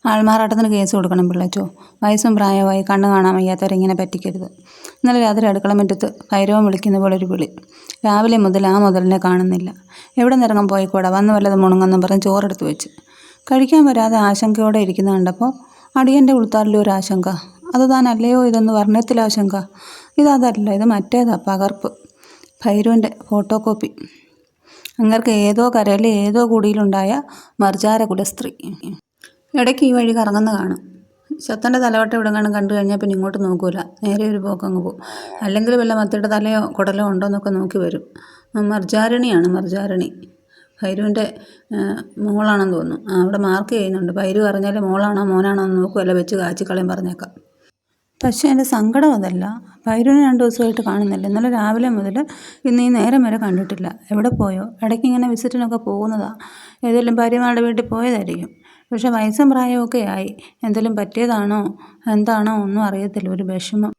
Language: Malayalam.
ആൾമാറാട്ടത്തിന് കേസ് കൊടുക്കണം പിള്ളച്ചോ. വയസ്സും പ്രായമായി കണ്ണ് കാണാൻ വയ്യാത്തവരിങ്ങനെ പറ്റിക്കരുത്. ഇന്നലെ രാത്രി അടുക്കളമുറ്റത്ത് ഭൈരവൻ വിളിക്കുന്ന പോലെ ഒരു വിളി. രാവിലെ മുതൽ ആ മുതലിനെ കാണുന്നില്ല. എവിടെ നിറങ്ങാൻ പോയിക്കൂടാ, വന്ന് വല്ലത് മുണങ്ങെന്നും പറഞ്ഞ് ചോറെടുത്ത് വെച്ച്. കഴിക്കാൻ വരാതെ ആശങ്കയോടെ ഇരിക്കുന്ന കണ്ടപ്പോൾ അടിയൻ്റെ ഉൾത്താറിലെ ഒരു ആശങ്ക. അത് താനല്ലയോ ഇതെന്ന് വർണ്ണത്തിലാശങ്ക. ഇതല്ല, ഇത് മറ്റേതാ, പകർപ്പ്. ഭൈരവൻ്റെ ഫോട്ടോ കോപ്പി. അങ്ങർക്ക് ഏതോ കരയിലെ ഏതോ കുടിയിലുണ്ടായ മർജാര കുലസ്ത്രീ. ഇടയ്ക്ക് ഈ വഴി കറങ്ങുന്ന കാണാം. ശത്തൻ്റെ തലവട്ടം ഇവിടെങ്ങാനും കണ്ടു കഴിഞ്ഞാൽ പിന്നെ ഇങ്ങോട്ട് നോക്കൂല, നേരെ ഒരു പോക്കങ്ങ് പോകും. അല്ലെങ്കിൽ വല്ല മത്തിയുടെ തലയോ കുടലോ ഉണ്ടോ എന്നൊക്കെ നോക്കി വരും. മർജാരണിയാണ്, മർജാരണി. ഭൈരുവിൻ്റെ മോളാണെന്ന് തോന്നുന്നു. അവിടെ മാർക്ക് ചെയ്യുന്നുണ്ട്. ഭൈരു അറിഞ്ഞാൽ മോളാണോ മോനാണോ എന്ന് നോക്കുമല്ല, വെച്ച് കാച്ചിക്കളയും പറഞ്ഞേക്കാം. പക്ഷേ എൻ്റെ സങ്കടം അതല്ല. ഭൈരുവിനെ 2 ദിവസമായിട്ട് കാണുന്നില്ല. ഇന്നലെ രാവിലെ മുതൽ ഇന്ന് ഈ നേരം വരെ കണ്ടിട്ടില്ല. എവിടെ പോയോ? ഇടയ്ക്ക് ഇങ്ങനെ വിസിറ്റിനൊക്കെ പോകുന്നതാ. ഏതെങ്കിലും ഭാര്യമാരുടെ വീട്ടിൽ പോയതായിരിക്കും. പക്ഷെ വയസ്സും പ്രായമൊക്കെ ആയി. എന്തെങ്കിലും പറ്റിയതാണോ എന്താണോ ഒന്നും അറിയത്തില്ല. ഒരു വിഷമം.